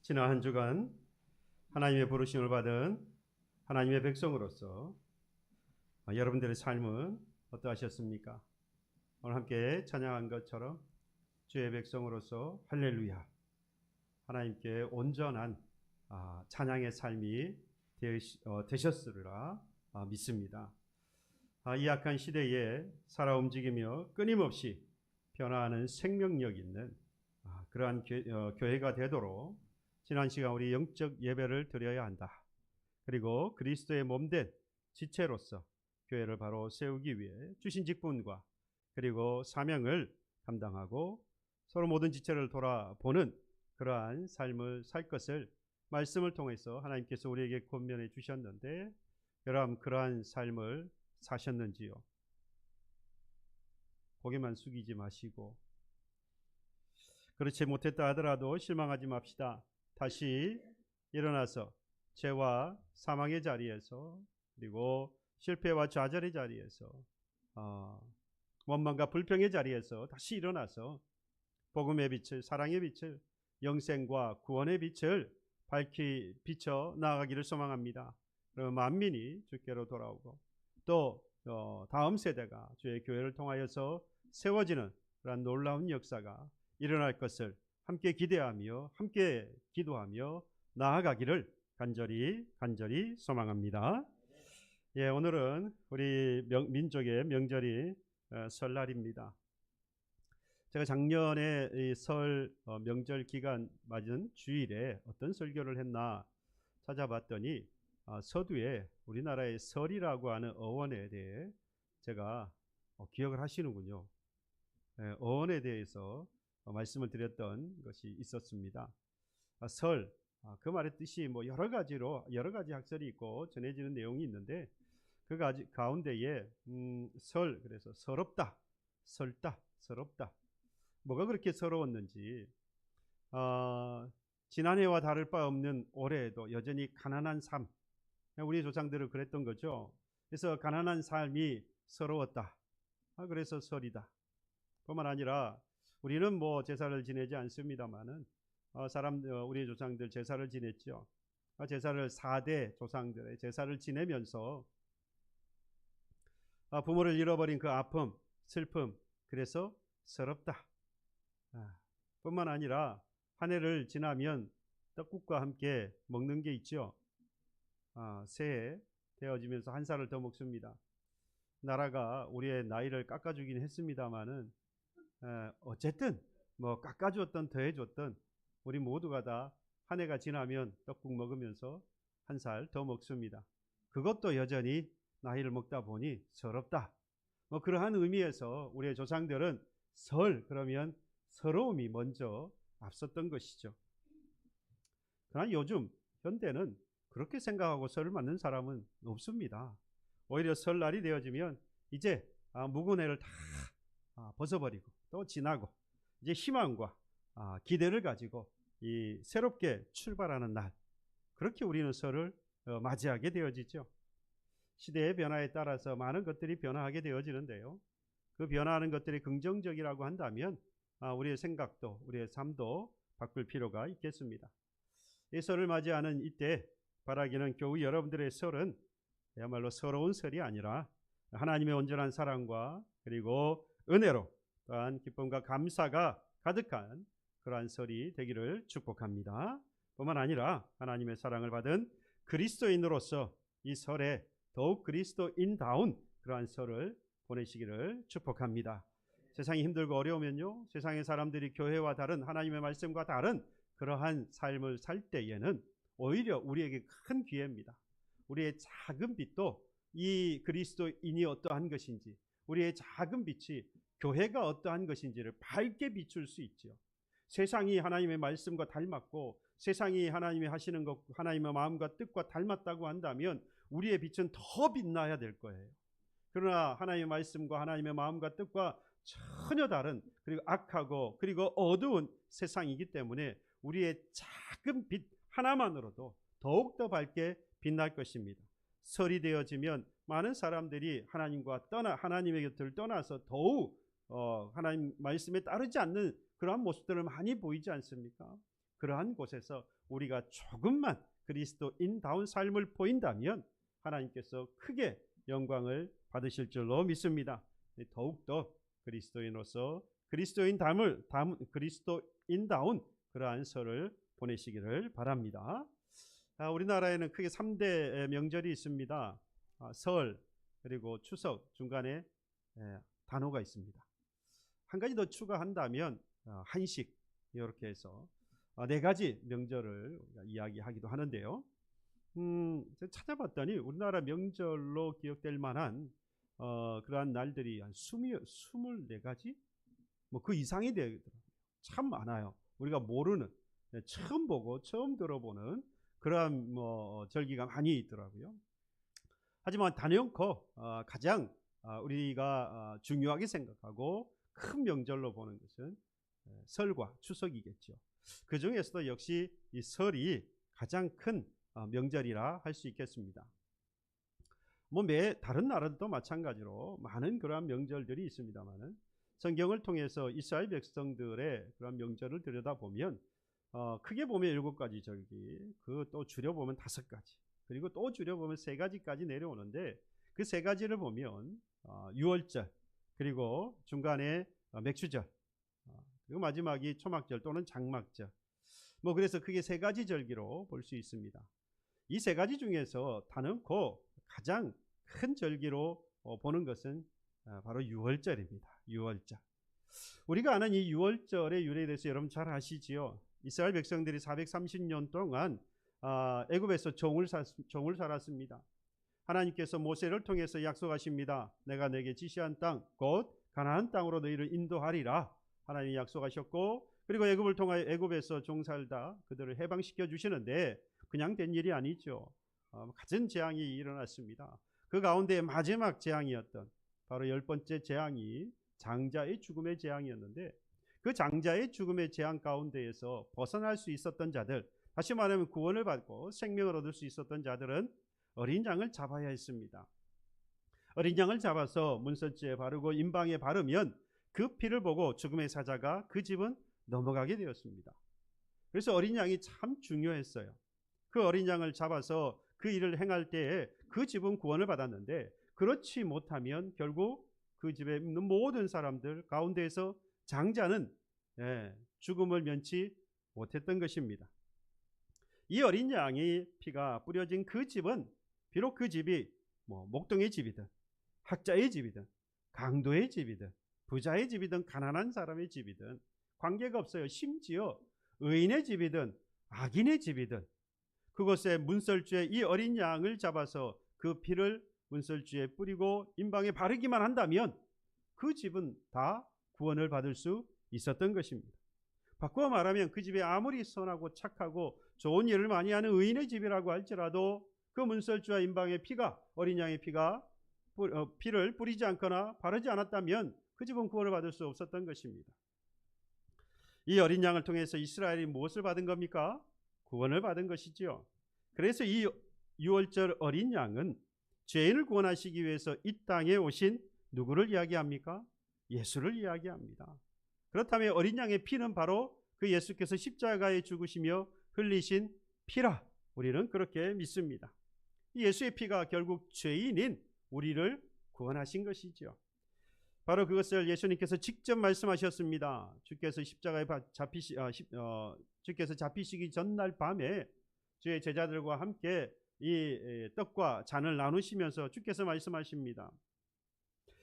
지난 한 주간 하나님의 부르심을 받은 하나님의 백성으로서 여러분들의 삶은 어떠하셨습니까? 오늘 함께 찬양한 것처럼 주의 백성으로서 할렐루야, 하나님께 온전한 찬양의 삶이 되셨으리라 믿습니다. 이 약한 시대에 살아 움직이며 끊임없이 변화하는 생명력 있는 그러한 교회가 되도록 지난 시간 우리 영적 예배를 드려야 한다. 그리고 그리스도의 몸된 지체로서 교회를 바로 세우기 위해 주신 직분과 그리고 사명을 감당하고 서로 모든 지체를 돌아보는 그러한 삶을 살 것을 말씀을 통해서 하나님께서 우리에게 권면해 주셨는데, 여러분 그러한 삶을 사셨는지요? 고개만 숙이지 마시고, 그렇지 못했다 하더라도 실망하지 맙시다. 다시 일어나서 죄와 사망의 자리에서, 그리고 실패와 좌절의 자리에서, 원망과 불평의 자리에서 다시 일어나서 복음의 빛을, 사랑의 빛을, 영생과 구원의 빛을 비춰 나아가기를 소망합니다. 그럼 만민이 주께로 돌아오고 또 다음 세대가 주의 교회를 통하여서 세워지는 그런 놀라운 역사가 일어날 것을 함께 기대하며 함께 기도하며 나아가기를 간절히 소망합니다. 예, 오늘은 우리 민족의 명절이 설날입니다. 제가 작년에 이 설 명절 기간 맞은 주일에 어떤 설교를 했나 찾아봤더니 서두에 우리나라의 설이라고 하는 어원에 대해 제가 기억을 하시는군요. 어원에 대해서 말씀을 드렸던 것이 있었습니다. 설, 그 말의 뜻이 여러 가지 학설이 있고 전해지는 내용이 있는데, 그 가운데에 설, 그래서 서럽다, 설다, 서럽다. 뭐가 그렇게 서러웠는지, 지난해와 다를 바 없는 올해에도 여전히 가난한 삶, 우리 조상들은 그랬던 거죠. 그래서 가난한 삶이 서러웠다. 그래서 설이다. 뿐만 아니라 우리는 제사를 지내지 않습니다만은 우리 조상들 제사를 지냈죠. 제사를 4대 조상들의 제사를 지내면서 부모를 잃어버린 그 아픔, 슬픔, 그래서 서럽다. 뿐만 아니라 한 해를 지나면 떡국과 함께 먹는 게 있죠. 새해 되어지면서 한 살을 더 먹습니다. 나라가 우리의 나이를 깎아주긴 했습니다만은 어쨌든 깎아주었던 더해줬던 우리 모두가 다 한 해가 지나면 떡국 먹으면서 한 살 더 먹습니다. 그것도 여전히 나이를 먹다 보니 서럽다. 그러한 의미에서 우리의 조상들은 설 그러면 서러움이 먼저 앞섰던 것이죠. 그러나 요즘 현대는 그렇게 생각하고 설을 맞는 사람은 없습니다. 오히려 설날이 되어지면 이제 묵은 해를 다 벗어버리고 또 지나고 이제 희망과 기대를 가지고 이 새롭게 출발하는 날, 그렇게 우리는 설을 맞이하게 되어지죠. 시대의 변화에 따라서 많은 것들이 변화하게 되어지는데요. 그 변화하는 것들이 긍정적이라고 한다면 우리의 생각도 우리의 삶도 바꿀 필요가 있겠습니다. 이 설을 맞이하는 이때 바라기는 교우 여러분들의 설은 그야말로 서러운 설이 아니라 하나님의 온전한 사랑과 그리고 은혜로 또한 기쁨과 감사가 가득한 그러한 설이 되기를 축복합니다. 뿐만 아니라 하나님의 사랑을 받은 그리스도인으로서 이 설에 더욱 그리스도인다운 그러한 설을 보내시기를 축복합니다. 세상이 힘들고 어려우면요, 세상의 사람들이 교회와 다른 하나님의 말씀과 다른 그러한 삶을 살 때에는 오히려 우리에게 큰 기회입니다. 우리의 작은 빛도 이 그리스도인이 어떠한 것인지, 우리의 작은 빛이 교회가 어떠한 것인지를 밝게 비출 수 있죠. 세상이 하나님의 말씀과 닮았고 세상이 하나님이 하시는 것, 하나님의 마음과 뜻과 닮았다고 한다면 우리의 빛은 더 빛나야 될 거예요. 그러나 하나님의 말씀과 하나님의 마음과 뜻과 전혀 다른, 그리고 악하고 그리고 어두운 세상이기 때문에 우리의 작은 빛 하나만으로도 더욱더 밝게 빛날 것입니다. 설이 되어지면 많은 사람들이 하나님의 곁을 떠나서 더욱 하나님 말씀에 따르지 않는 그러한 모습들을 많이 보이지 않습니까? 그러한 곳에서 우리가 조금만 그리스도인다운 삶을 보인다면 하나님께서 크게 영광을 받으실 줄로 믿습니다. 더욱더 그리스도인으로서 그리스도인다운 그러한 설을 보내시기를 바랍니다. 우리나라에는 크게 3대 명절이 있습니다. 설, 그리고 추석, 중간에 단오가 있습니다. 한 가지 더 추가한다면 한식, 이렇게 해서 4가지 명절을 이야기하기도 하는데요. 제가 찾아봤더니 우리나라 명절로 기억될 만한 그러한 날들이 한 24가지? 뭐 그 이상이 되더라고요. 참 많아요. 우리가 모르는, 처음 보고 처음 들어보는 그러한 절기가 많이 있더라고요. 하지만 단연코 가장 우리가 중요하게 생각하고 큰 명절로 보는 것은 설과 추석이겠죠. 그 중에서도 역시 이 설이 가장 큰 명절이라 할 수 있겠습니다. 다른 나라도 마찬가지로 많은 그러한 명절들이 있습니다만은 성경을 통해서 이스라엘 백성들의 그런 명절을 들여다보면 크게 보면 7가지 절기, 그 또 줄여보면 5가지, 그리고 또 줄여보면 3가지까지 내려오는데 그 3가지를 보면 유월절, 그리고 중간에 맥주절, 그리고 마지막이 초막절 또는 장막절, 그래서 크게 3가지 절기로 볼 수 있습니다. 이 3가지 중에서 단연코 가장 큰 절기로 보는 것은 바로 유월절입니다. 유월절. 우리가 아는 이 유월절의 유래에 대해서 여러분 잘 아시지요? 이스라엘 백성들이 430년 동안 애굽에서 종을 살았습니다. 하나님께서 모세를 통해서 약속하십니다. 내가 내게 지시한 땅, 곧 가나안 땅으로 너희를 인도하리라. 하나님이 약속하셨고, 그리고 애굽을 통하여 애굽에서 종 살다 그들을 해방시켜 주시는데 그냥 된 일이 아니죠. 갖은 재앙이 일어났습니다. 그 가운데 마지막 재앙이었던 바로 10번째 재앙이 장자의 죽음의 재앙이었는데, 그 장자의 죽음의 재앙 가운데에서 벗어날 수 있었던 자들, 다시 말하면 구원을 받고 생명을 얻을 수 있었던 자들은 어린 양을 잡아야 했습니다. 어린 양을 잡아서 문설주에 바르고 임방에 바르면 그 피를 보고 죽음의 사자가 그 집은 넘어가게 되었습니다. 그래서 어린 양이 참 중요했어요. 그 어린 양을 잡아서 그 일을 행할 때에 그 집은 구원을 받았는데, 그렇지 못하면 결국 그 집에 있는 모든 사람들 가운데에서 장자는 죽음을 면치 못했던 것입니다. 이 어린 양의 피가 뿌려진 그 집은 비록 그 집이 목동의 집이든 학자의 집이든 강도의 집이든 부자의 집이든 가난한 사람의 집이든 관계가 없어요. 심지어 의인의 집이든 악인의 집이든 그곳에 문설주에 이 어린 양을 잡아서 그 피를 문설주에 뿌리고 임방에 바르기만 한다면 그 집은 다 구원을 받을 수 있었던 것입니다. 바꾸어 말하면 그 집에 아무리 선하고 착하고 좋은 일을 많이 하는 의인의 집이라고 할지라도 그 문설주와 임방의 피가, 어린 양의 피를 뿌리지 않거나 바르지 않았다면 그 집은 구원을 받을 수 없었던 것입니다. 이 어린 양을 통해서 이스라엘이 무엇을 받은 겁니까? 구원을 받은 것이지요. 그래서 이 유월절 어린 양은 죄인을 구원하시기 위해서 이 땅에 오신 누구를 이야기합니까? 예수를 이야기합니다. 그렇다면 어린 양의 피는 바로 그 예수께서 십자가에 죽으시며 흘리신 피라 우리는 그렇게 믿습니다. 예수의 피가 결국 죄인인 우리를 구원하신 것이죠. 바로 그것을 예수님께서 직접 말씀하셨습니다. 주께서 주께서 잡히시기 전날 밤에 주의 제자들과 함께 이 떡과 잔을 나누시면서 주께서 말씀하십니다.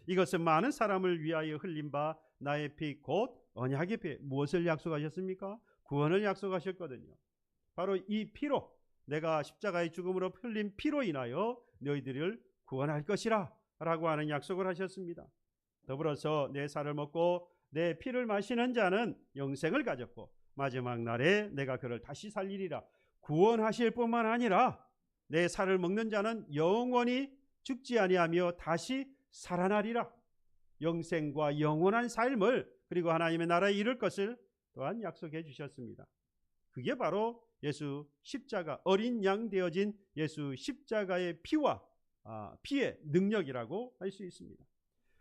이것은 많은 사람을 위하여 흘린 바 나의 피 곧 언약의 피. 무엇을 약속하셨습니까? 구원을 약속하셨거든요. 바로 이 피로, 내가 십자가의 죽음으로 흘린 피로 인하여 너희들을 구원할 것이라 라고 하는 약속을 하셨습니다. 더불어서 내 살을 먹고 내 피를 마시는 자는 영생을 가졌고 마지막 날에 내가 그를 다시 살리리라. 구원하실 뿐만 아니라 내 살을 먹는 자는 영원히 죽지 아니하며 다시 살아나리라. 영생과 영원한 삶을, 그리고 하나님의 나라에 이를 것을 또한 약속해 주셨습니다. 그게 바로 예수 십자가, 어린 양 되어진 예수 십자가의 피의 능력이라고 할 수 있습니다.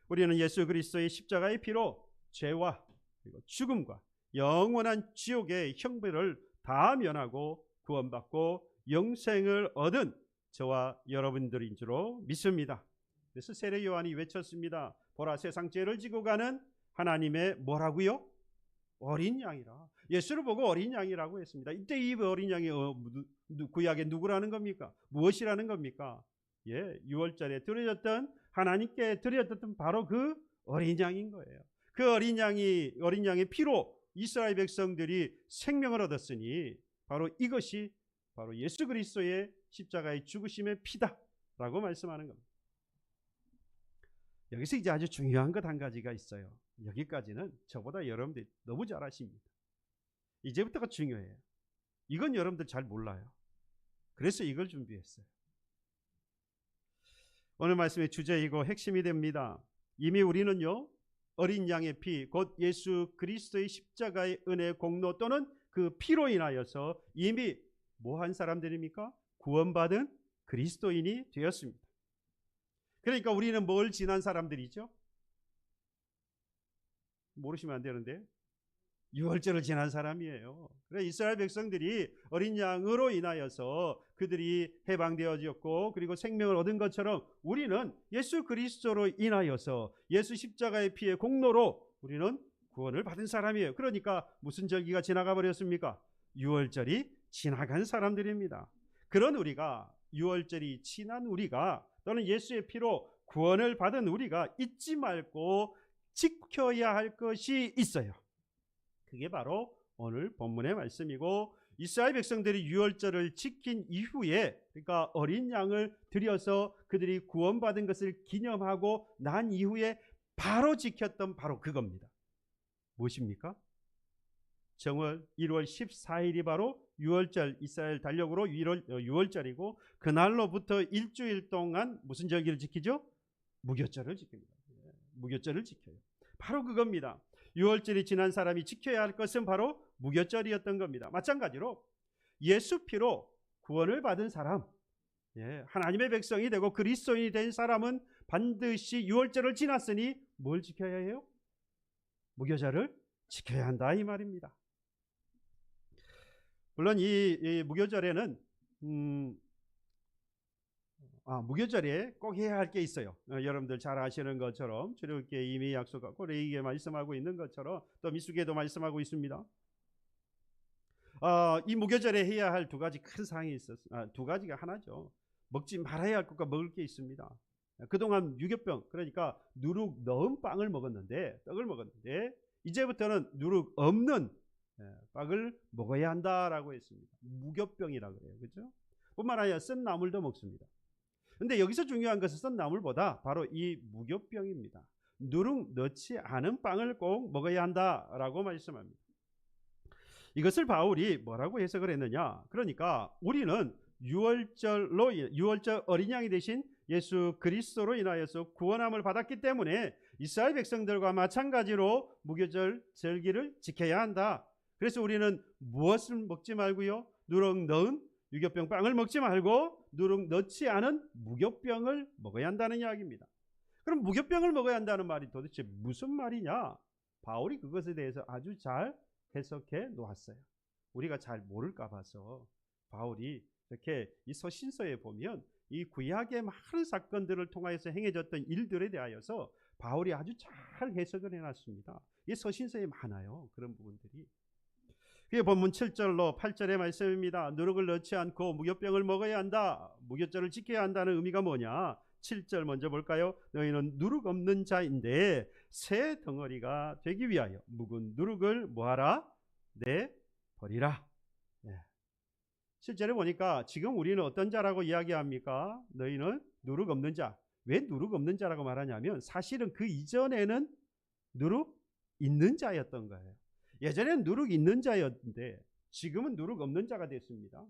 우리는 예수 그리스도의 십자가의 피로 죄와 그리고 죽음과 영원한 지옥의 형벌을 다 면하고 구원받고 영생을 얻은 저와 여러분들인 줄로 믿습니다. 그래서 세례 요한이 외쳤습니다. 보라, 세상 죄를 지고 가는 하나님의 뭐라고요? 어린 양이라. 예수를 보고 어린 양이라고 했습니다. 이때 이 어린 양이 구약의 누구라는 겁니까? 무엇이라는 겁니까? 예, 유월절에 드려졌던, 하나님께 드려졌던 바로 그 어린 양인 거예요. 그 어린 양의 피로 이스라엘 백성들이 생명을 얻었으니 바로 이것이 바로 예수 그리스도의 십자가의 죽으심의 피다라고 말씀하는 겁니다. 여기서 이제 아주 중요한 것 한 가지가 있어요. 여기까지는 저보다 여러분들이 너무 잘 아십니다. 이제부터가 중요해요. 이건 여러분들 잘 몰라요. 그래서 이걸 준비했어요. 오늘 말씀의 주제이고 핵심이 됩니다. 이미 우리는요, 어린 양의 피, 곧 예수 그리스도의 십자가의 은혜 공로 또는 그 피로 인하여서 이미 뭐한 사람들입니까? 구원받은 그리스도인이 되었습니다. 그러니까 우리는 뭘 지난 사람들이죠? 모르시면 안 되는데 유월절을 지난 사람이에요. 그래, 이스라엘 백성들이 어린 양으로 인하여서 그들이 해방되어졌고 그리고 생명을 얻은 것처럼 우리는 예수 그리스도로 인하여서 예수 십자가의 피의 공로로 우리는 구원을 받은 사람이에요. 그러니까 무슨 절기가 지나가 버렸습니까? 유월절이 지나간 사람들입니다. 그런 우리가, 유월절이 지난 우리가 또는 예수의 피로 구원을 받은 우리가 잊지 말고 지켜야 할 것이 있어요. 그게 바로 오늘 본문의 말씀이고, 이스라엘 백성들이 유월절을 지킨 이후에, 그러니까 어린 양을 들여서 그들이 구원받은 것을 기념하고 난 이후에 바로 지켰던 바로 그겁니다. 무엇입니까? 정월 1월 14일이 바로 유월절, 이스라엘 달력으로 유월절이고 그날로부터 일주일 동안 무슨 절기를 지키죠? 무교절을 지킵니다. 무교절을 지켜요. 바로 그겁니다. 유월절이 지난 사람이 지켜야 할 것은 바로 무교절이었던 겁니다. 마찬가지로 예수 피로 구원을 받은 사람, 하나님의 백성이 되고 그리스도인이 된 사람은 반드시 유월절을 지났으니 뭘 지켜야 해요? 무교절을 지켜야 한다, 이 말입니다. 물론 이 무교절에는 무교절에 꼭 해야 할 게 있어요. 여러분들 잘 아시는 것처럼 출애굽기에 이미 약속하고 레위기에 말씀하고 있는 것처럼 또 민수기에도 말씀하고 있습니다. 이 무교절에 해야 할 두 가지 큰 사항이 있었어요. 두 가지가 하나죠. 먹지 말아야 할 것과 먹을 게 있습니다. 그동안 유교병, 그러니까 누룩 넣은 빵을 먹었는데, 떡을 먹었는데 이제부터는 누룩 없는 빵을 먹어야 한다라고 했습니다. 무교병이라고 그래요. 그렇죠? 뿐만 아니라 쓴 나물도 먹습니다. 근데 여기서 중요한 것은 쓴 나물보다 바로 이 무교병입니다. 누룩 넣지 않은 빵을 꼭 먹어야 한다라고 말씀합니다. 이것을 바울이 뭐라고 해석을 했느냐? 그러니까 우리는 유월절 어린 양이 되신 예수 그리스도로 인하여서 구원함을 받았기 때문에 이스라엘 백성들과 마찬가지로 무교절 절기를 지켜야 한다. 그래서 우리는 무엇을 먹지 말고요? 누룩 넣은 유교병 빵을 먹지 말고 누룩 넣지 않은 무교병을 먹어야 한다는 이야기입니다. 그럼 무교병을 먹어야 한다는 말이 도대체 무슨 말이냐? 바울이 그것에 대해서 아주 잘 해석해 놓았어요. 우리가 잘 모를까 봐서 바울이 이렇게 이 서신서에 보면 이 구약의 많은 사건들을 통하여서 행해졌던 일들에 대하여서 바울이 아주 잘 해석을 해놨습니다. 이 서신서에 많아요, 그런 부분들이. 그게 본문 7절로 8절의 말씀입니다. 누룩을 넣지 않고 무교병을 먹어야 한다, 무교절을 지켜야 한다는 의미가 뭐냐? 7절 먼저 볼까요? 너희는 누룩 없는 자인데 새 덩어리가 되기 위하여 묵은 누룩을 뭐하라? 내버리라. 실제로 보니까 지금 우리는 어떤 자라고 이야기합니까? 너희는 누룩 없는 자. 왜 누룩 없는 자라고 말하냐면 사실은 그 이전에는 누룩 있는 자였던 거예요. 예전에는 누룩 있는 자였는데 지금은 누룩 없는 자가 됐습니다.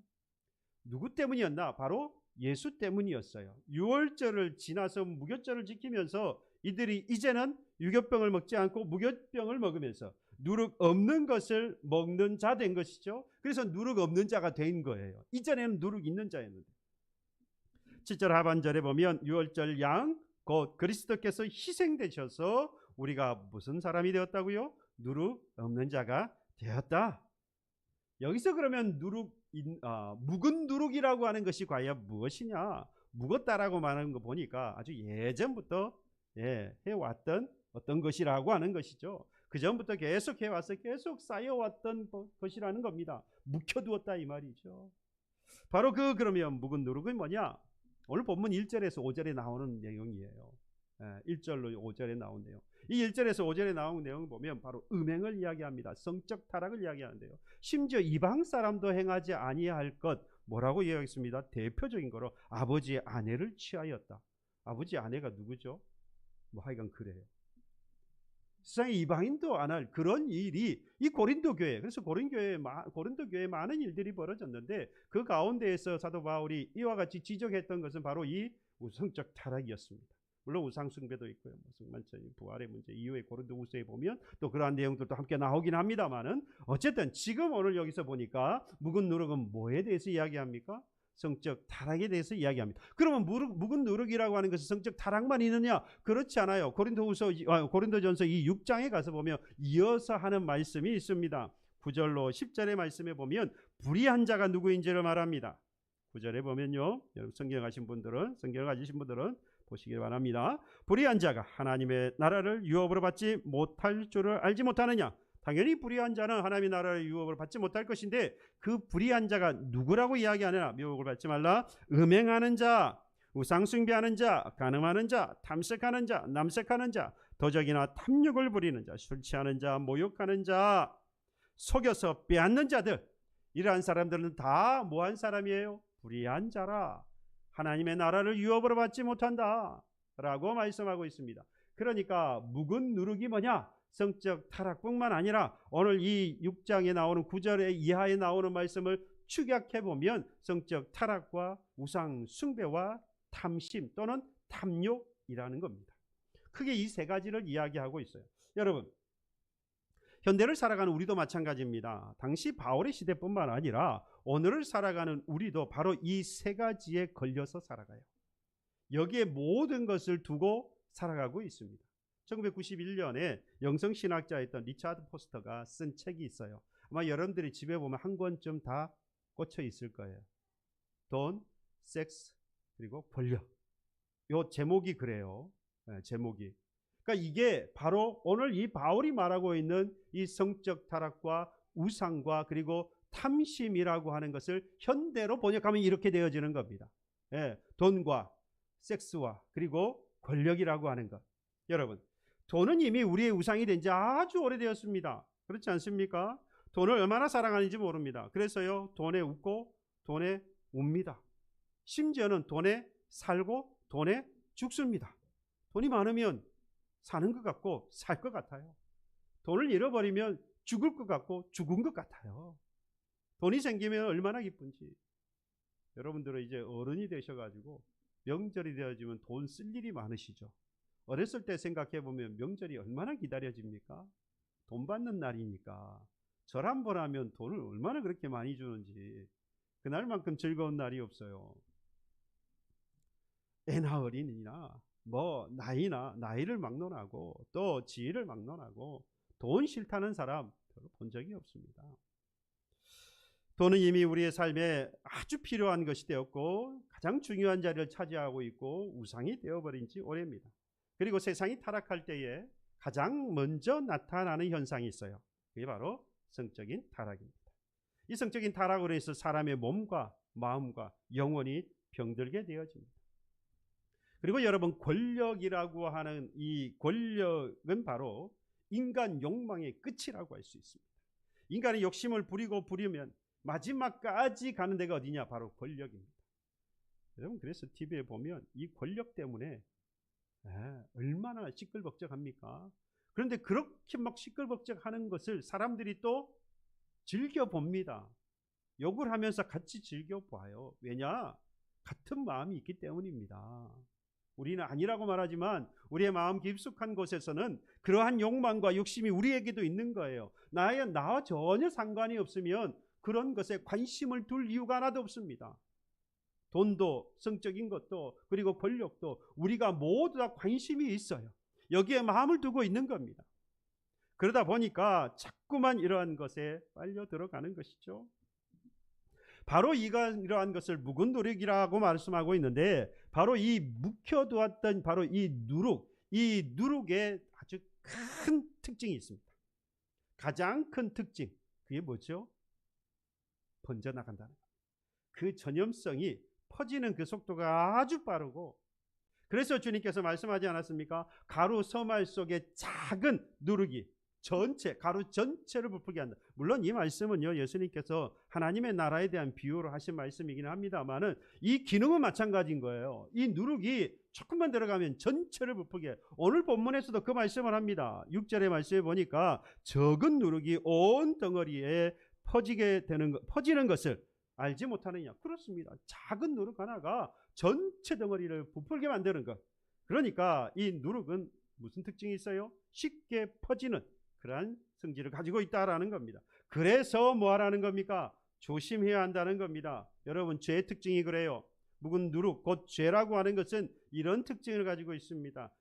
누구 때문이었나? 바로 예수 때문이었어요. 유월절을 지나서 무교절을 지키면서 이들이 이제는 유교병을 먹지 않고 무교병을 먹으면서 누룩 없는 것을 먹는 자 된 것이죠. 그래서 누룩 없는 자가 된 거예요. 이전에는 누룩 있는 자였는데. 7절 하반절에 보면 유월절 양 곧 그리스도께서 희생되셔서 우리가 무슨 사람이 되었다고요? 누룩 없는 자가 되었다. 여기서 그러면 누룩 묵은 누룩이라고 하는 것이 과연 무엇이냐? 묵었다라고 말하는 거 보니까 아주 예전부터 해왔던 어떤 것이라고 하는 것이죠. 그 전부터 계속 해와서 계속 쌓여왔던 것이라는 겁니다. 묵혀두었다 이 말이죠. 바로 그러면 묵은 누룩은 뭐냐? 오늘 본문 1절에서 5절에 나오는 내용이에요. 1절로 5절에 나온 내용. 이 1절에서 5절에 나온 내용을 보면 바로 음행을 이야기합니다. 성적 타락을 이야기하는데요. 심지어 이방 사람도 행하지 아니할 것 뭐라고 이야기했습니다. 대표적인 거로 아버지의 아내를 취하였다. 아버지 아내가 누구죠? 하여간 그래요. 세상에 이방인도 안 할 그런 일이 이 고린도 교회, 그래서 고린도 교회에 많은 일들이 벌어졌는데 그 가운데에서 사도 바울이 이와 같이 지적했던 것은 바로 이 우상적 타락이었습니다. 물론 우상 숭배도 있고요. 성만찬 부활의 문제 이후에 고린도후서에 보면 또 그러한 내용들도 함께 나오긴 합니다만은 어쨌든 지금 오늘 여기서 보니까 묵은 누룩은 뭐에 대해서 이야기합니까? 성적 타락에 대해서 이야기합니다. 그러면 묵은 누룩이라고 하는 것은 성적 타락만 있느냐? 그렇지 않아요. 고린도전서 이 6장에 가서 보면 이어서 하는 말씀이 있습니다. 9절로 10절의 말씀에 보면 불의한 자가 누구인지를 말합니다. 9절에 보면요, 성경 가지신 분들은 보시길 바랍니다. 불의한 자가 하나님의 나라를 유업으로 받지 못할 줄을 알지 못하느냐? 당연히 불의한 자는 하나님의 나라의 유업을 받지 못할 것인데 그 불의한 자가 누구라고 이야기하느냐? 유업을 받지 말라. 음행하는 자, 우상 숭배하는 자, 간음하는 자, 탐색하는 자, 남색하는 자, 도적이나 탐욕을 부리는 자, 술 취하는 자, 모욕하는 자, 속여서 빼앗는 자들, 이러한 사람들은 다 뭐한 사람이에요? 불의한 자라. 하나님의 나라를 유업으로 받지 못한다 라고 말씀하고 있습니다. 그러니까 묵은 누룩이 뭐냐? 성적 타락뿐만 아니라 오늘 이 6장에 나오는 9절의 이하에 나오는 말씀을 축약해보면 성적 타락과 우상 숭배와 탐심 또는 탐욕이라는 겁니다. 크게 이 세 가지를 이야기하고 있어요. 여러분, 현대를 살아가는 우리도 마찬가지입니다. 당시 바울의 시대뿐만 아니라 오늘을 살아가는 우리도 바로 이 세 가지에 걸려서 살아가요. 여기에 모든 것을 두고 살아가고 있습니다. 1991년에 영성신학자였던 리차드 포스터가 쓴 책이 있어요. 아마 여러분들이 집에 보면 한 권쯤 다 꽂혀 있을 거예요. 돈, 섹스, 그리고 권력. 요 제목이 그래요. 제목이. 그러니까 이게 바로 오늘 이 바울이 말하고 있는 이 성적 타락과 우상과 그리고 탐심이라고 하는 것을 현대로 번역하면 이렇게 되어지는 겁니다. 돈과 섹스와 그리고 권력이라고 하는 것. 여러분, 돈은 이미 우리의 우상이 된 지 아주 오래되었습니다. 그렇지 않습니까? 돈을 얼마나 사랑하는지 모릅니다. 그래서요, 돈에 웃고 돈에 웁니다. 심지어는 돈에 살고 돈에 죽습니다. 돈이 많으면 사는 것 같고 살 것 같아요. 돈을 잃어버리면 죽을 것 같고 죽은 것 같아요. 돈이 생기면 얼마나 기쁜지. 여러분들은 이제 어른이 되셔가지고 명절이 되어지면 돈 쓸 일이 많으시죠. 어렸을 때 생각해보면 명절이 얼마나 기다려집니까? 돈 받는 날이니까. 절 한 번 하면 돈을 얼마나 그렇게 많이 주는지 그날만큼 즐거운 날이 없어요. 애나 어린이나 나이를 막론하고 또 지위를 막론하고 돈 싫다는 사람 별로 본 적이 없습니다. 돈은 이미 우리의 삶에 아주 필요한 것이 되었고 가장 중요한 자리를 차지하고 있고 우상이 되어버린 지 오래입니다. 그리고 세상이 타락할 때에 가장 먼저 나타나는 현상이 있어요. 그게 바로 성적인 타락입니다. 이 성적인 타락으로 해서 사람의 몸과 마음과 영혼이 병들게 되어집니다. 그리고 여러분, 권력이라고 하는 이 권력은 바로 인간 욕망의 끝이라고 할 수 있습니다. 인간의 욕심을 부리면 마지막까지 가는 데가 어디냐? 바로 권력입니다. 여러분, 그래서 TV에 보면 이 권력 때문에 얼마나 시끌벅적합니까? 그런데 그렇게 막 시끌벅적하는 것을 사람들이 또 즐겨봅니다. 욕을 하면서 같이 즐겨봐요. 왜냐? 같은 마음이 있기 때문입니다. 우리는 아니라고 말하지만 우리의 마음 깊숙한 곳에서는 그러한 욕망과 욕심이 우리에게도 있는 거예요. 나와 전혀 상관이 없으면 그런 것에 관심을 둘 이유가 하나도 없습니다. 돈도 성적인 것도 그리고 권력도 우리가 모두 다 관심이 있어요. 여기에 마음을 두고 있는 겁니다. 그러다 보니까 자꾸만 이러한 것에 빨려 들어가는 것이죠. 바로 이러한 것을 묵은 누룩이라고 말씀하고 있는데, 바로 이 묵혀두었던 바로 이 누룩의 아주 큰 특징이 있습니다. 가장 큰 특징, 그게 뭐죠? 번져나간다는 것. 그 전염성이 퍼지는 그 속도가 아주 빠르고, 그래서 주님께서 말씀하지 않았습니까? 가루 서말 속에 작은 누룩이 가루 전체를 부풀게 한다. 물론 이 말씀은요, 예수님께서 하나님의 나라에 대한 비유로 하신 말씀이긴 합니다만은 이 기능은 마찬가지인 거예요. 이 누룩이 조금만 들어가면 전체를 부풀게 해요. 오늘 본문에서도 그 말씀을 합니다. 6절의 말씀에 보니까 적은 누룩이 온 덩어리에 퍼지는 것을 알지 못하느냐. 그렇습니다. 작은 누룩 하나가 전체 덩어리를 부풀게 만드는 것. 그러니까 이 누룩은 무슨 특징이 있어요? 쉽게 퍼지는 그러한 성질을 가지고 있다라는 겁니다. 그래서 뭐 하라는 겁니까? 조심해야 한다는 겁니다. 여러분, 죄의 특징이 그래요. 묵은 누룩, 곧 죄라고 하는 것은 이런 특징을 가지고 있습니다.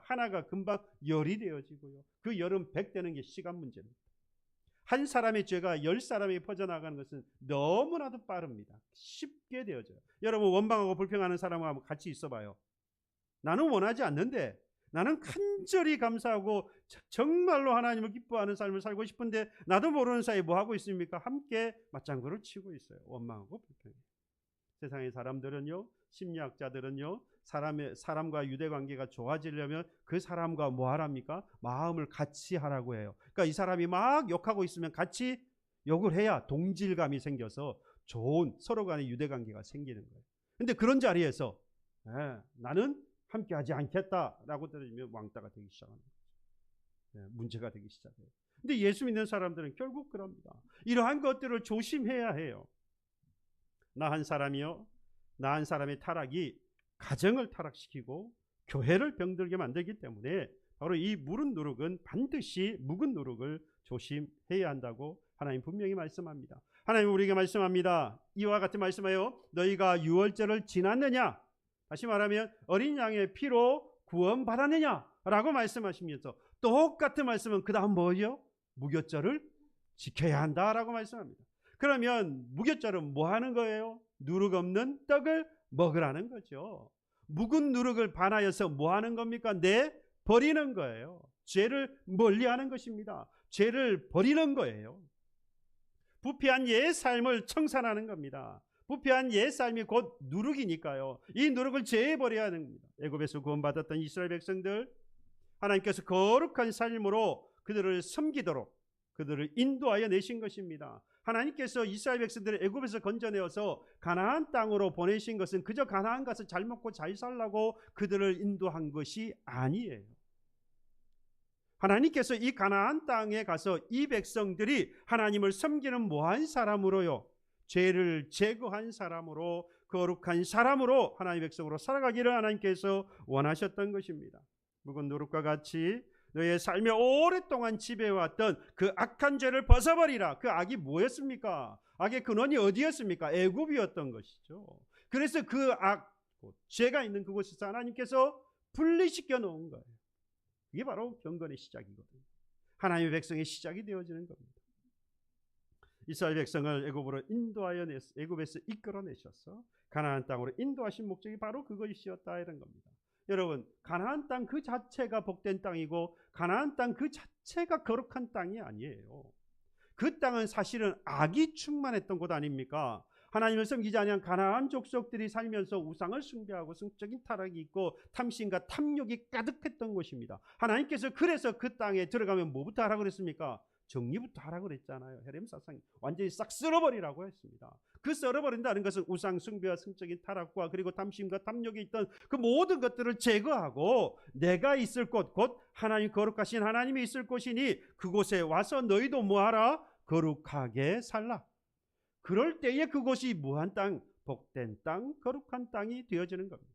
하나가 금방 열이 되어지고요. 그 열은 100되는 게 시간 문제입니다. 한 사람의 죄가 10사람이 퍼져나가는 것은 너무나도 빠릅니다. 쉽게 되어져요. 여러분, 원망하고 불평하는 사람하고 같이 있어봐요. 나는 원하지 않는데, 나는 간절히 감사하고 정말로 하나님을 기뻐하는 삶을 살고 싶은데, 나도 모르는 사이에 뭐 하고 있습니까? 함께 맞장구를 치고 있어요. 원망하고 불평해. 세상의 사람들은요, 심리학자들은요, 사람과 유대관계가 좋아지려면 그 사람과 뭐 하랍니까? 마음을 같이 하라고 해요. 그러니까 이 사람이 막 욕하고 있으면 같이 욕을 해야 동질감이 생겨서 좋은 서로 간의 유대관계가 생기는 거예요. 근데 그런 자리에서 나는 함께하지 않겠다라고 들으면 왕따가 되기 시작합니다. 문제가 되기 시작해요. 근데 예수 믿는 사람들은 결국 그럽니다. 이러한 것들을 조심해야 해요. 나 한 사람의 타락이 가정을 타락시키고 교회를 병들게 만들기 때문에 바로 이 묵은 누룩은 반드시 묵은 누룩을 조심해야 한다고 하나님 분명히 말씀합니다. 하나님 우리에게 말씀합니다. 이와 같은 말씀하여 너희가 유월절을 지났느냐? 다시 말하면 어린 양의 피로 구원받았느냐라고 말씀하시면서 똑같은 말씀은 그 다음 뭐죠? 무교절을 지켜야 한다라고 말씀합니다. 그러면 무교절은 뭐 하는 거예요? 누룩 없는 떡을 먹으라는 거죠. 묵은 누룩을 반하여서 뭐 하는 겁니까? 버리는 거예요. 죄를 멀리하는 것입니다. 죄를 버리는 거예요. 부패한 옛 삶을 청산하는 겁니다. 부패한 옛 삶이 곧 누룩이니까요. 이 누룩을 제버려야 하는 겁니다. 애굽에서 구원받았던 이스라엘 백성들, 하나님께서 거룩한 삶으로 그들을 섬기도록 그들을 인도하여 내신 것입니다. 하나님께서 이스라엘 백성들을 애굽에서 건져내어서 가나안 땅으로 보내신 것은 그저 가나안 가서 잘 먹고 잘 살라고 그들을 인도한 것이 아니에요. 하나님께서 이 가나안 땅에 가서 이 백성들이 하나님을 섬기는 뭐한 사람으로요? 죄를 제거한 사람으로, 거룩한 사람으로 하나님의 백성으로 살아가기를 하나님께서 원하셨던 것입니다. 묵은 누룩과 같이 너의 삶에 오랫동안 지배해왔던 그 악한 죄를 벗어버리라. 그 악이 뭐였습니까? 악의 근원이 어디였습니까? 애굽이었던 것이죠. 그래서 그 죄가 있는 그곳에서 하나님께서 분리시켜 놓은 거예요. 이게 바로 경건의 시작이거든요. 하나님의 백성의 시작이 되어지는 겁니다. 이스라엘 백성을 애굽에서 이끌어내셔서 가나안 땅으로 인도하신 목적이 바로 그것이었다 이런 겁니다. 여러분, 가나안 땅 그 자체가 복된 땅이고 가나안 땅 그 자체가 거룩한 땅이 아니에요. 그 땅은 사실은 악이 충만했던 곳 아닙니까? 하나님을 섬기지 아니한 가나안 족속들이 살면서 우상을 숭배하고 성적인 타락이 있고 탐심과 탐욕이 가득했던 곳입니다. 하나님께서 그래서 그 땅에 들어가면 뭐부터 하라고 그랬습니까? 정리부터 하라고 그랬잖아요. 헤렘사상 완전히 싹 쓸어버리라고 했습니다. 그 썰어버린다는 것은 우상 숭배와 성적인 타락과 그리고 탐심과 탐욕이 있던 그 모든 것들을 제거하고 내가 있을 곳, 곧 하나님 거룩하신 하나님이 있을 곳이니 그곳에 와서 너희도 뭐하라? 거룩하게 살라. 그럴 때에 그곳이 무한 땅, 복된 땅, 거룩한 땅이 되어지는 겁니다.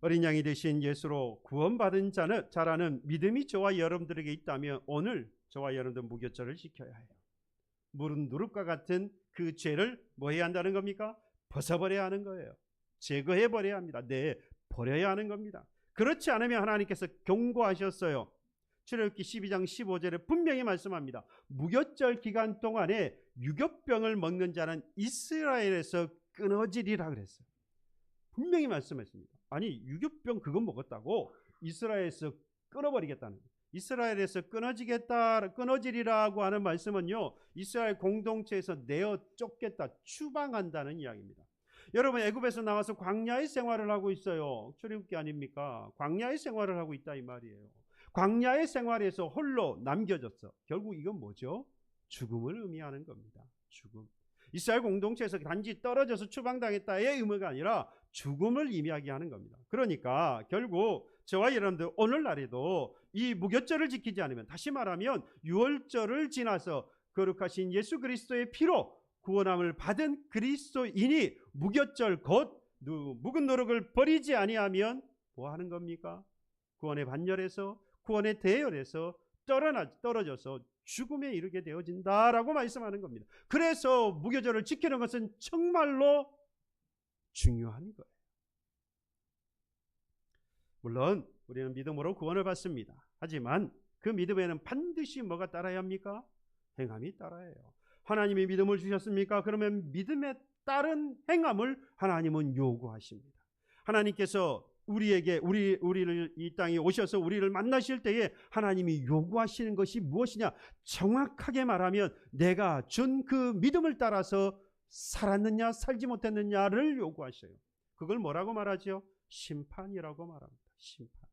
어린 양이 되신 예수로 구원받은 자라는 믿음이 저와 여러분들에게 있다면 오늘 저와 여러분들 무교절을 지켜야 해요. 묵은 누룩과 같은 그 죄를 뭐 해야 한다는 겁니까? 벗어버려야 하는 거예요. 제거해버려야 합니다. 버려야 하는 겁니다. 그렇지 않으면 하나님께서 경고하셨어요. 출애굽기 12장 15절에 분명히 말씀합니다. 무교절 기간 동안에 유교병을 먹는 자는 이스라엘에서 끊어지리라 그랬어요. 분명히 말씀했습니다. 아니 유교병 그거 먹었다고 이스라엘에서 끊어버리겠다는 거예요. 이스라엘에서 끊어지리라고 하는 말씀은요, 이스라엘 공동체에서 내어 쫓겠다, 추방한다는 이야기입니다. 여러분, 애굽에서 나와서 광야의 생활을 하고 있어요. 출애굽기 아닙니까? 광야의 생활을 하고 있다 이 말이에요. 광야의 생활에서 홀로 남겨졌어. 결국 이건 뭐죠? 죽음을 의미하는 겁니다. 죽음. 이스라엘 공동체에서 단지 떨어져서 추방당했다의 의미가 아니라 죽음을 이야기하는 겁니다. 그러니까 결국 저와 여러분들 오늘날에도 이 무교절을 지키지 않으면, 다시 말하면 유월절을 지나서 거룩하신 예수 그리스도의 피로 구원함을 받은 그리스도인이 무교절 곧 묵은 노력을 버리지 아니하면 뭐 하는 겁니까? 구원의 반열에서, 구원의 대열에서 떨어져서 죽음에 이르게 되어진다라고 말씀하는 겁니다. 그래서 무교절을 지키는 것은 정말로 중요한 거예요. 물론 우리는 믿음으로 구원을 받습니다. 하지만 그 믿음에는 반드시 뭐가 따라야 합니까? 행함이 따라야 해요. 하나님이 믿음을 주셨습니까? 그러면 믿음에 따른 행함을 하나님은 요구하십니다. 하나님께서 우리를 이 땅에 오셔서 우리를 만나실 때에 하나님이 요구하시는 것이 무엇이냐? 정확하게 말하면 내가 준 그 믿음을 따라서 살았느냐 살지 못했느냐를 요구하셔요. 그걸 뭐라고 말하죠? 심판이라고 말합니다. 심판.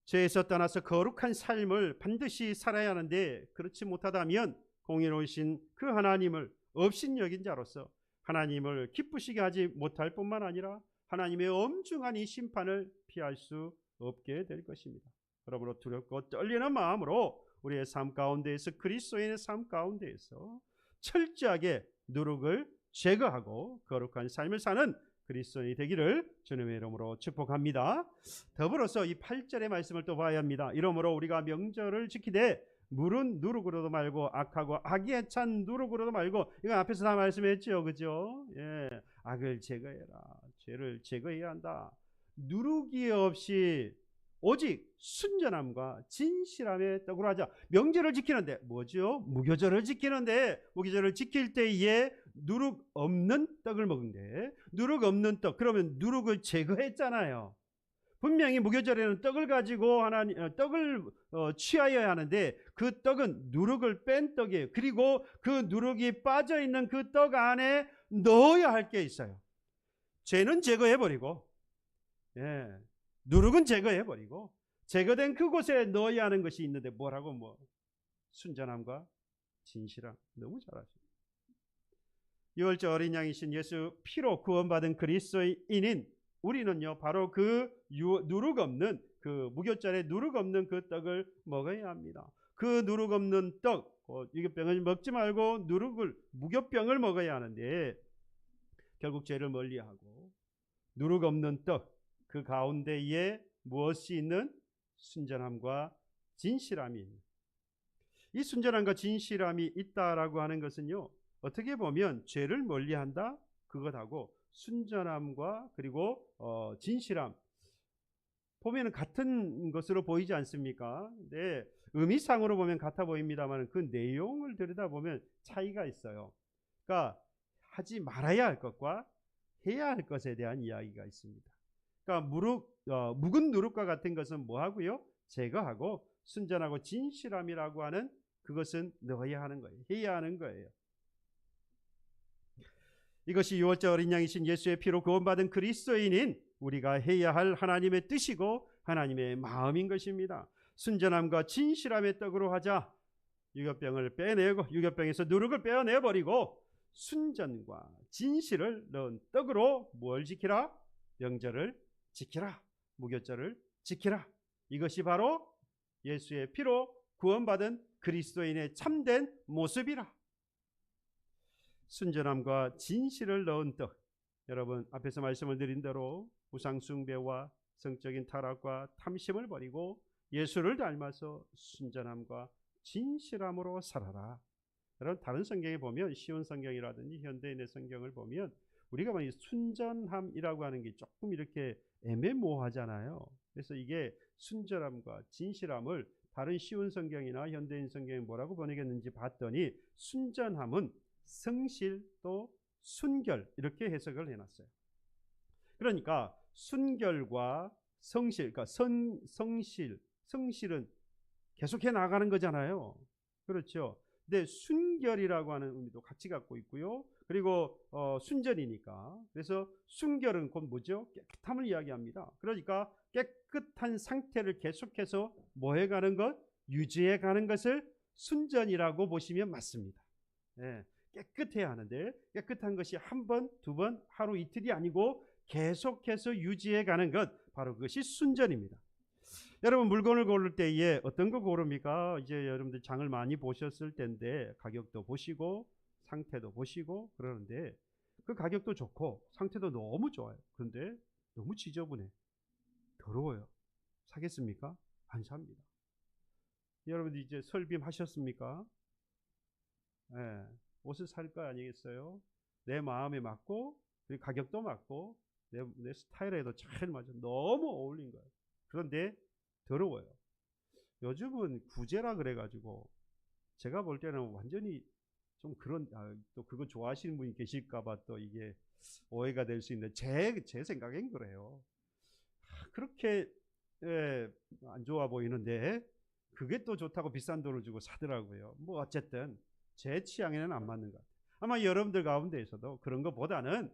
죄에서 떠나서 거룩한 삶을 반드시 살아야 하는데, 그렇지 못하다면 공의로우신 그 하나님을 업신여긴 자로서 하나님을 기쁘시게 하지 못할 뿐만 아니라 하나님의 엄중한 이 심판을 피할 수 없게 될 것입니다. 그러므로 두렵고 떨리는 마음으로 우리의 삶 가운데에서, 그리스도인의 삶 가운데에서 철저하게 누룩을 제거하고 거룩한 삶을 사는 그리스도인이 되기를 주님의 이름으로 축복합니다. 더불어서 이 8절의 말씀을 또 봐야 합니다. 이러므로 우리가 명절을 지키되 물은 누룩으로도 말고 악하고 악에 찬 누룩으로도 말고, 이건 앞에서 다 말씀했죠, 그죠? 예, 악을 제거해라, 죄를 제거해야 한다. 누룩이 없이 오직 순전함과 진실함의 떡으로 하자. 명절을 지키는데 뭐죠? 무교절을 지키는데, 무교절을 지킬 때에 누룩 없는 떡을 먹는데, 누룩 없는 떡, 그러면 누룩을 제거했잖아요. 분명히 무교절에는 떡을 가지고 떡을 취하여야 하는데, 그 떡은 누룩을 뺀 떡이에요. 그리고 그 누룩이 빠져있는 그 떡 안에 넣어야 할 게 있어요. 죄는 제거해버리고, 예, 누룩은 제거해버리고, 제거된 그곳에 넣어야 하는 것이 있는데 뭐라고? 순전함과 진실함. 너무 잘하십니다. 유월절 어린 양이신 예수 피로 구원받은 그리스도인인 우리는요, 바로 그 누룩 없는, 그 무교절에 누룩 없는 그 떡을 먹어야 합니다. 그 누룩 없는 떡, 유교병을 먹지 말고 무교병을 먹어야 하는데, 결국 죄를 멀리하고 누룩 없는 떡, 그 가운데에 무엇이 있는? 순전함과 진실함이 있는. 이 순전함과 진실함이 있다라고 하는 것은요, 어떻게 보면 죄를 멀리한다 그것하고 순전함과 그리고 진실함, 보면 같은 것으로 보이지 않습니까? 근데 의미상으로 보면 같아 보입니다만 그 내용을 들여다보면 차이가 있어요. 그러니까 하지 말아야 할 것과 해야 할 것에 대한 이야기가 있습니다. 그러니까 묵은 누룩과 같은 것은 뭐 하고요? 제거하고, 순전하고 진실함이라고 하는 그것은 넣어야 하는 거예요. 해야 하는 거예요. 이것이 유월절 어린 양이신 예수의 피로 구원받은 그리스도인인 우리가 해야 할 하나님의 뜻이고 하나님의 마음인 것입니다. 순전함과 진실함의 떡으로 하자. 유교병을 빼내고, 유교병에서 누룩을 빼어내버리고 순전과 진실을 넣은 떡으로 뭘 지키라? 명절을 지키라. 무교절을 지키라. 이것이 바로 예수의 피로 구원받은 그리스도인의 참된 모습이라. 순전함과 진실을 넣은 떡. 여러분, 앞에서 말씀을 드린 대로 우상 숭배와 성적인 타락과 탐심을 버리고 예수를 닮아서 순전함과 진실함으로 살아라. 여러분, 다른 성경에 보면, 시온 성경이라든지 현대인의 성경을 보면 우리가 이 순전함이라고 하는 게 조금 이렇게 애매모호하잖아요. 그래서 이게 순절함과 진실함을 다른 쉬운 성경이나 현대인 성경이 뭐라고 번역했는지 봤더니 순전함은 성실 또 순결 이렇게 해석을 해놨어요. 그러니까 순결과 성실, 그러니까 성실은 계속해 나가는 거잖아요. 그렇죠. 근데 순결이라고 하는 의미도 같이 갖고 있고요. 그리고 순전이니까. 그래서 순결은 곧 뭐죠? 깨끗함을 이야기합니다. 그러니까 깨끗한 상태를 계속해서 뭐 해가는 것? 유지해 가는 것을 순전이라고 보시면 맞습니다. 예, 깨끗해야 하는데 깨끗한 것이 한 번, 두 번, 하루 이틀이 아니고 계속해서 유지해 가는 것, 바로 그것이 순전입니다. 여러분 물건을 고를 때에 어떤 거 고릅니까? 이제 여러분들 장을 많이 보셨을 텐데 가격도 보시고 상태도 보시고 그러는데 그 가격도 좋고 상태도 너무 좋아요. 그런데 너무 지저분해. 더러워요. 사겠습니까? 안 삽니다. 여러분들 이제 설빔 하셨습니까? 네. 옷을 살 거 아니겠어요? 내 마음에 맞고 그리고 가격도 맞고 내 스타일에도 잘 맞아. 너무 어울린 거예요. 그런데 더러워요. 요즘은 구제라 그래가지고 제가 볼 때는 완전히 좀 그런 또 그거 좋아하시는 분이 계실까봐 또 이게 오해가 될 수 있는데 제 생각엔 그래요. 그렇게 안 좋아 보이는데 그게 또 좋다고 비싼 돈을 주고 사더라고요. 뭐 어쨌든 제 취향에는 안 맞는 것 같아요. 아마 여러분들 가운데에서도 그런 것보다는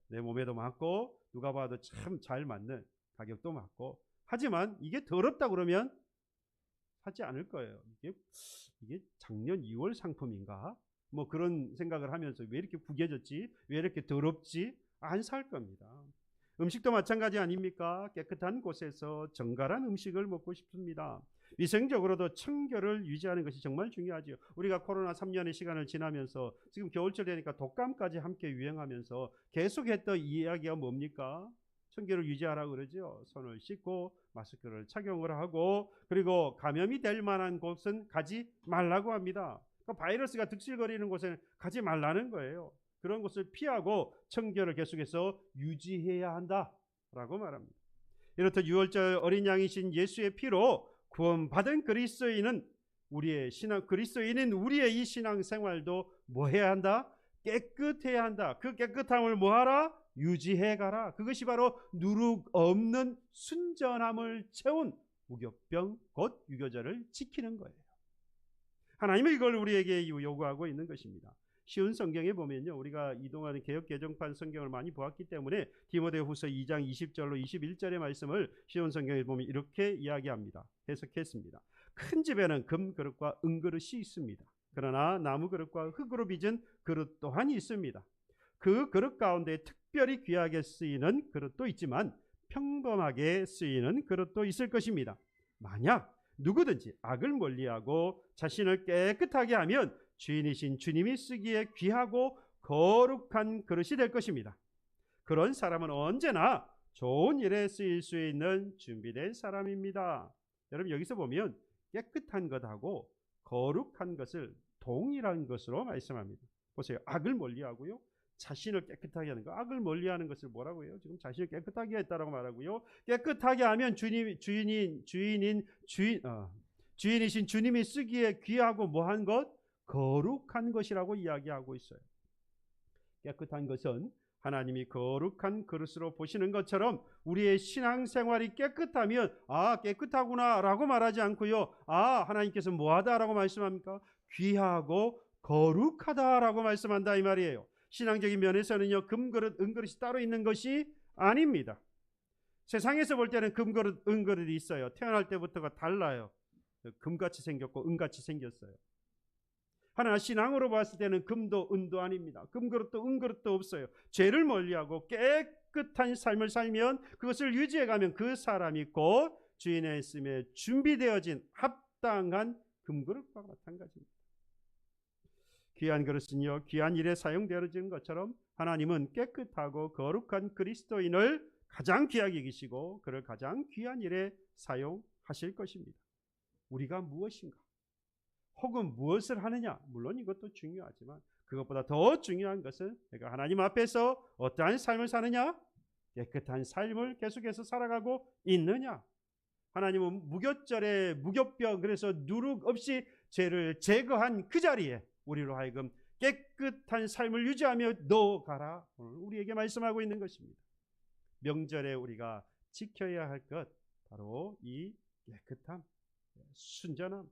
내 몸에도 맞고 누가 봐도 참 잘 맞는 가격도 맞고 하지만 이게 더럽다 그러면 사지 않을 거예요. 이게 작년 2월 상품인가? 뭐 그런 생각을 하면서 왜 이렇게 구겨졌지? 왜 이렇게 더럽지? 안 살 겁니다. 음식도 마찬가지 아닙니까? 깨끗한 곳에서 정갈한 음식을 먹고 싶습니다. 위생적으로도 청결을 유지하는 것이 정말 중요하죠. 우리가 코로나 3년의 시간을 지나면서 지금 겨울철 되니까 독감까지 함께 유행하면서 계속했던 이야기가 뭡니까? 청결을 유지하라고 그러죠. 손을 씻고 마스크를 착용을 하고 그리고 감염이 될 만한 곳은 가지 말라고 합니다. 그러니까 바이러스가 득실거리는 곳에는 가지 말라는 거예요. 그런 곳을 피하고 청결을 계속해서 유지해야 한다라고 말합니다. 이렇듯 유월절 어린 양이신 예수의 피로 구원받은 그리스도인은 우리의 이 신앙 생활도 뭐 해야 한다? 깨끗해야 한다. 그 깨끗함을 뭐하라? 유지해 가라. 그것이 바로 누룩 없는 순전함을 채운 무교병 곧 유교절을 지키는 거예요. 하나님은 이걸 우리에게 요구하고 있는 것입니다. 쉬운 성경에 보면요, 우리가 이동하는 개역 개정판 성경을 많이 보았기 때문에 디모데후서 2장 20절로 21절의 말씀을 쉬운 성경에 보면 이렇게 이야기합니다. 해석했습니다. 큰 집에는 금 그릇과 은 그릇이 있습니다. 그러나 나무 그릇과 흙으로 빚은 그릇 또한 있습니다. 그 그릇 가운데 특별히 귀하게 쓰이는 그릇도 있지만 평범하게 쓰이는 그릇도 있을 것입니다. 만약 누구든지 악을 멀리하고 자신을 깨끗하게 하면 주인이신 주님이 쓰기에 귀하고 거룩한 그릇이 될 것입니다. 그런 사람은 언제나 좋은 일에 쓰일 수 있는 준비된 사람입니다. 여러분 여기서 보면 깨끗한 것하고 거룩한 것을 동일한 것으로 말씀합니다. 보세요. 악을 멀리하고요. 자신을 깨끗하게 하는 거. 악을 멀리하는 것을 뭐라고 해요? 지금 자신을 깨끗하게 했다라고 말하고요. 깨끗하게 하면 주인이신 주님이 쓰기에 귀하고 뭐한 것? 거룩한 것이라고 이야기하고 있어요. 깨끗한 것은 하나님이 거룩한 그릇으로 보시는 것처럼 우리의 신앙생활이 깨끗하면 깨끗하구나 라고 말하지 않고요. 하나님께서 뭐하다라고 말씀합니까? 귀하고 거룩하다라고 말씀한다 이 말이에요. 신앙적인 면에서는요, 금그릇, 은그릇이 따로 있는 것이 아닙니다. 세상에서 볼 때는 금그릇, 은그릇이 있어요. 태어날 때부터가 달라요. 금같이 생겼고 은같이 생겼어요. 하나 신앙으로 봤을 때는 금도 은도 아닙니다. 금그릇도 은그릇도 없어요. 죄를 멀리하고 깨끗한 삶을 살면 그것을 유지해가면 그 사람이 곧 주인의 있음에 준비되어진 합당한 금그릇과 마찬가지입니다. 귀한 그릇은요, 귀한 일에 사용되어지는 것처럼 하나님은 깨끗하고 거룩한 그리스도인을 가장 귀하게 여기시고 그를 가장 귀한 일에 사용하실 것입니다. 우리가 무엇인가? 혹은 무엇을 하느냐? 물론 이것도 중요하지만 그것보다 더 중요한 것은 내가 하나님 앞에서 어떠한 삶을 사느냐? 깨끗한 삶을 계속해서 살아가고 있느냐? 하나님은 무교절에 무교병, 그래서 누룩 없이 죄를 제거한 그 자리에 우리로 하여금 깨끗한 삶을 유지하며 넣어가라, 오늘 우리에게 말씀하고 있는 것입니다. 명절에 우리가 지켜야 할 것, 바로 이 깨끗함, 순전함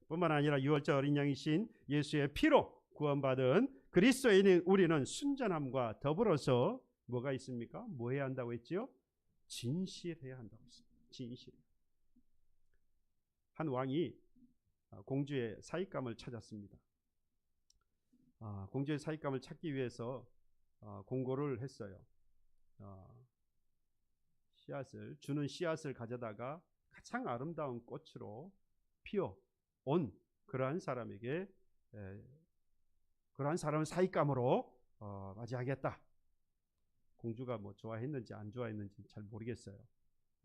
뿐만 아니라 유월절 어린 양이신 예수의 피로 구원받은 그리스도인인 우리는 순전함과 더불어서 뭐가 있습니까? 뭐 해야 한다고 했지요? 진실해야 한다고 했습니다. 진실. 한 왕이 공주의 사익감을 찾았습니다. 공주의 사익감을 찾기 위해서 공고를 했어요. 주는 씨앗을 가져다가 가장 아름다운 꽃으로 피워 온 그러한 사람에게, 그러한 사람을 사익감으로 맞이하겠다. 공주가 뭐 좋아했는지 안 좋아했는지 잘 모르겠어요.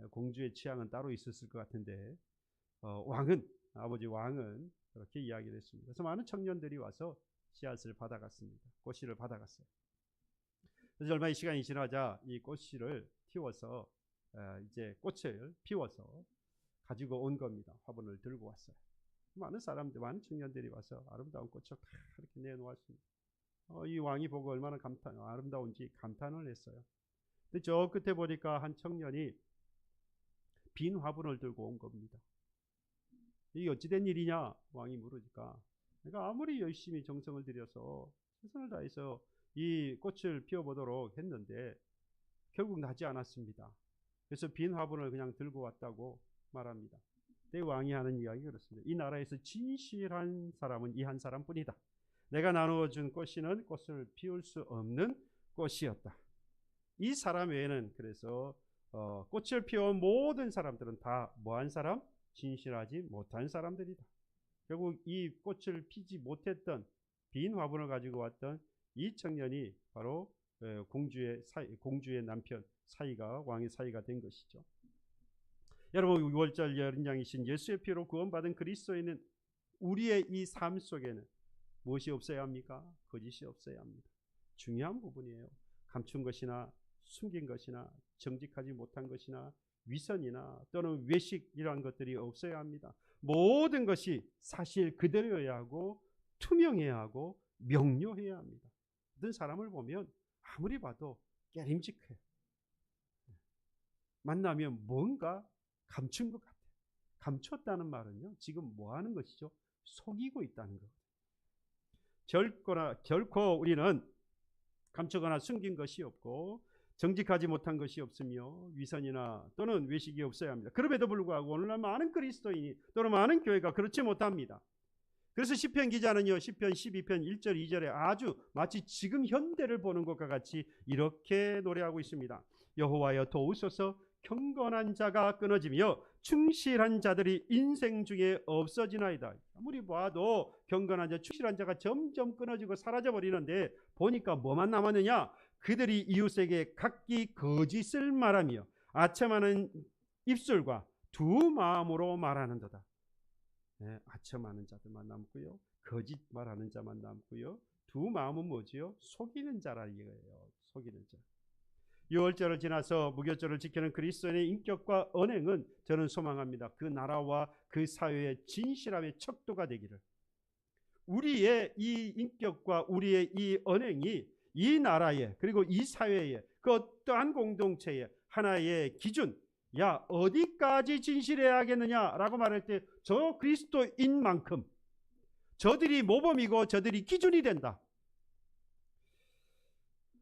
공주의 취향은 따로 있었을 것 같은데 아버지 왕은 그렇게 이야기를 했습니다. 그래서 많은 청년들이 와서 씨앗을 받아갔습니다. 꽃씨를 받아갔어요. 그래서 얼마 시간이 지나자 이 꽃씨를 틔워서 이제 꽃을 피워서 가지고 온 겁니다. 화분을 들고 왔어요. 많은 사람들, 많은 청년들이 와서 아름다운 꽃을 다 이렇게 내놓았습니다. 이 왕이 보고 얼마나 아름다운지 감탄을 했어요. 근데 저 끝에 보니까 한 청년이 빈 화분을 들고 온 겁니다. 이게 어찌된 일이냐? 왕이 물으니까, 내가 아무리 열심히 정성을 들여서 최선을 다해서 이 꽃을 피워보도록 했는데 결국 나지 않았습니다. 그래서 빈 화분을 그냥 들고 왔다고 말합니다. 때 왕이 하는 이야기 그렇습니다. 이 나라에서 진실한 사람은 이 한 사람뿐이다. 내가 나누어 준 꽃씨는 꽃을 피울 수 없는 꽃이었다. 이 사람 외에는, 그래서 꽃을 피워온 모든 사람들은 다 뭐한 사람? 진실하지 못한 사람들이다. 결국 이 꽃을 피지 못했던 빈 화분을 가지고 왔던 이 청년이 바로 공주의 남편 사이가, 왕의 사이가 된 것이죠. 여러분, 유월절 어린 양이신 예수의 피로 구원받은 그리스도인은 우리의 이 삶 속에는 무엇이 없어야 합니까? 거짓이 없어야 합니다. 중요한 부분이에요. 감춘 것이나 숨긴 것이나 정직하지 못한 것이나 위선이나 또는 외식이라는 것들이 없어야 합니다. 모든 것이 사실 그대로여야 하고 투명해야 하고 명료해야 합니다. 어떤 사람을 보면 아무리 봐도 깨림직해. 만나면 뭔가 감춘 것 같아요. 감췄다는 말은요, 지금 뭐 하는 것이죠? 속이고 있다는 것. 결코 우리는 감추거나 숨긴 것이 없고 정직하지 못한 것이 없으며 위선이나 또는 외식이 없어야 합니다. 그럼에도 불구하고 오늘날 많은 그리스도인이 또는 많은 교회가 그렇지 못합니다. 그래서 시편 기자는요, 시편 12편 1절 2절에 아주 마치 지금 현대를 보는 것과 같이 이렇게 노래하고 있습니다. 여호와여 도우소서, 경건한 자가 끊어지며 충실한 자들이 인생 중에 없어지나이다. 아무리 봐도 경건한 자, 충실한 자가 점점 끊어지고 사라져 버리는데 보니까 뭐만 남았느냐? 그들이 이웃에게 각기 거짓을 말하며 아첨하는 입술과 두 마음으로 말하는도다. 네, 아첨하는 자들만 남고요, 거짓 말하는 자만 남고요, 두 마음은 뭐지요? 속이는 자라 이거예요. 속이는 자. 유월절을 지나서 무교절을 지키는 그리스도인의 인격과 언행은 저는 소망합니다. 그 나라와 그 사회의 진실함의 척도가 되기를. 우리의 이 인격과 우리의 이 언행이 이 나라의, 그리고 이 사회의, 그 어떠한 공동체의 하나의 기준, 야 어디까지 진실해야겠느냐라고 말할 때 저 그리스도인 만큼 저들이 모범이고 저들이 기준이 된다.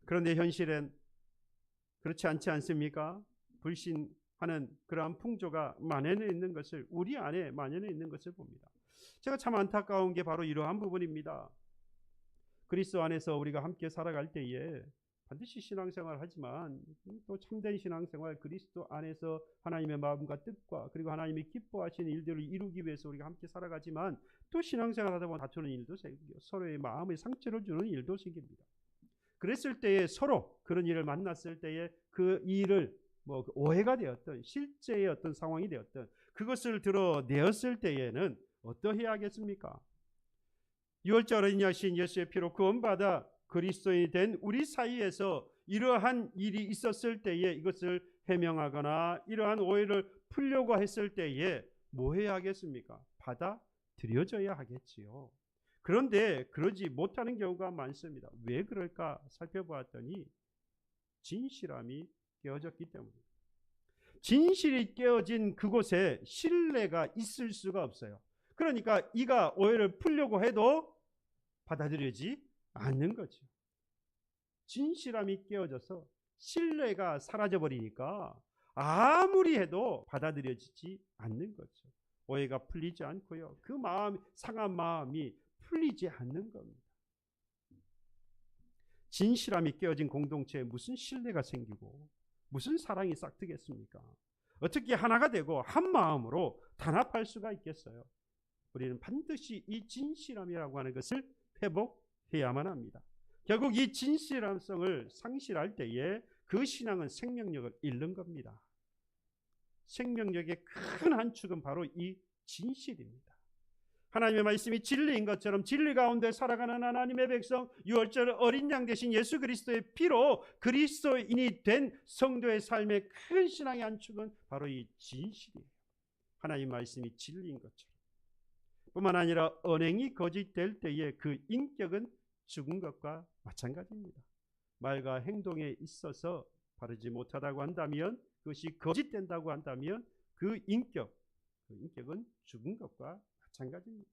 그런데 현실은 그렇지 않지 않습니까? 불신하는 그러한 풍조가 만연해 있는 것을, 우리 안에 만연해 있는 것을 봅니다. 제가 참 안타까운 게 바로 이러한 부분입니다. 그리스도 안에서 우리가 함께 살아갈 때에 반드시 신앙생활을 하지만 또 참된 신앙생활, 그리스도 안에서 하나님의 마음과 뜻과 그리고 하나님이 기뻐하시는 일들을 이루기 위해서 우리가 함께 살아가지만 또 신앙생활 하다 보면 다투는 일도 생기고 서로의 마음에 상처를 주는 일도 생깁니다. 그랬을 때에 서로 그런 일을 만났을 때에 그 일을 뭐 오해가 되었던 실제의 어떤 상황이 되었던 그것을 드러내었을 때에는 어떠해야 하겠습니까? 유월절 어린 양이신 예수의 피로 구원받아 그리스도인이 된 우리 사이에서 이러한 일이 있었을 때에 이것을 해명하거나 이러한 오해를 풀려고 했을 때에 뭐 해야 하겠습니까? 받아들여져야 하겠지요. 그런데 그러지 못하는 경우가 많습니다. 왜 그럴까 살펴보았더니 진실함이 깨어졌기 때문입니다. 진실이 깨어진 그곳에 신뢰가 있을 수가 없어요. 그러니까 이가 오해를 풀려고 해도 받아들여지지 않는 거죠. 진실함이 깨어져서 신뢰가 사라져버리니까 아무리 해도 받아들여지지 않는 거죠. 오해가 풀리지 않고요. 그 마음, 상한 마음이 풀리지 않는 겁니다. 진실함이 깨어진 공동체에 무슨 신뢰가 생기고 무슨 사랑이 싹트겠습니까? 어떻게 하나가 되고 한 마음으로 단합할 수가 있겠어요? 우리는 반드시 이 진실함이라고 하는 것을 회복해야만 합니다. 결국 이 진실함성을 상실할 때에 그 신앙은 생명력을 잃는 겁니다. 생명력의 큰 한 축은 바로 이 진실입니다. 하나님의 말씀이 진리인 것처럼 진리 가운데 살아가는 하나님의 백성, 유월절 어린 양 되신 예수 그리스도의 피로 그리스도인이 된 성도의 삶의 큰 신앙의 한 축은 바로 이 진실이에요. 하나님 말씀이 진리인 것처럼. 뿐만 아니라 언행이 거짓될 때에 그 인격은 죽은 것과 마찬가지입니다. 말과 행동에 있어서 바르지 못하다고 한다면, 그것이 거짓된다고 한다면 그 인격은 죽은 것과 마찬가지입니다.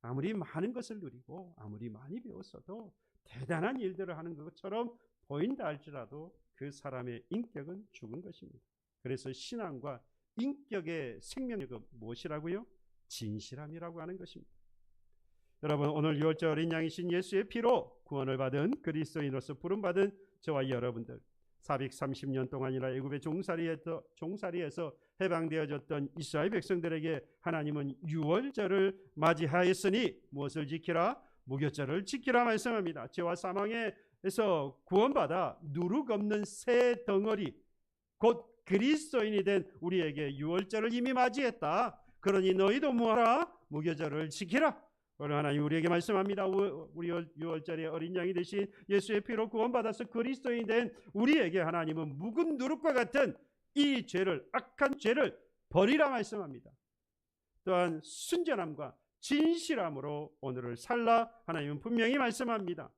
아무리 많은 것을 누리고 아무리 많이 배웠어도 대단한 일들을 하는 것처럼 보인다 할지라도 그 사람의 인격은 죽은 것입니다. 그래서 신앙과 인격의 생명력은 무엇이라고요? 진실함이라고 하는 것입니다. 여러분, 오늘 유월절 어린 양이신 예수의 피로 구원을 받은 그리스도인으로서 부름받은 저와 여러분들, 430년 동안이나 애굽의 종살이에서 해방되어졌던 이스라엘 백성들에게 하나님은 유월절을 맞이하였으니 무엇을 지키라? 무교절을 지키라 말씀합니다. 죄와 사망에서 구원받아 누룩 없는 새 덩어리, 곧 그리스도인이 된 우리에게 유월절을 이미 맞이했다. 그러니 너희도 뭐하라? 무교절을 지키라. 오늘 하나님 우리에게 말씀합니다. 우리 유월절의 어린 양이 되신 예수의 피로 구원받아서 그리스도인이 된 우리에게 하나님은 묵은 누룩과 같은 이 죄를, 악한 죄를 버리라 말씀합니다. 또한 순전함과 진실함으로 오늘을 살라 하나님은 분명히 말씀합니다.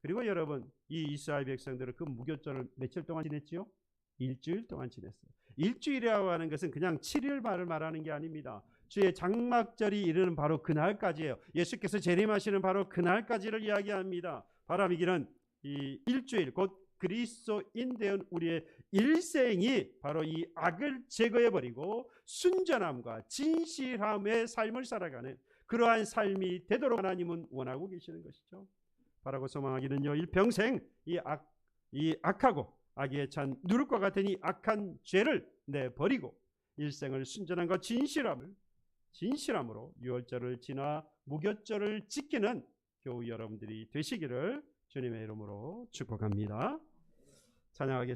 그리고 여러분, 이 이스라엘 백성들은 그 무교절을 며칠 동안 지냈지요? 일주일 동안 지냈어요. 일주일이라고 하는 것은 그냥 7일말을 말하는 게 아닙니다. 주의 장막절이 이르는 바로 그날까지예요. 예수께서 재림하시는 바로 그날까지를 이야기합니다. 바람이기는 이 일주일, 곧 그리스도인 된 우리의 일생이 바로 이 악을 제거해버리고 순전함과 진실함의 삶을 살아가는 그러한 삶이 되도록 하나님은 원하고 계시는 것이죠. 바라고 소망하기는요, 일평생 이 악하고 악에 찬 누룩과 같은 이 악한 죄를 내버리고 일생을 순전함과 진실함으로 유월절을 지나 무교절을 지키는 교우 여러분들이 되시기를 주님의 이름으로 축복합니다. 찬양하겠습니다.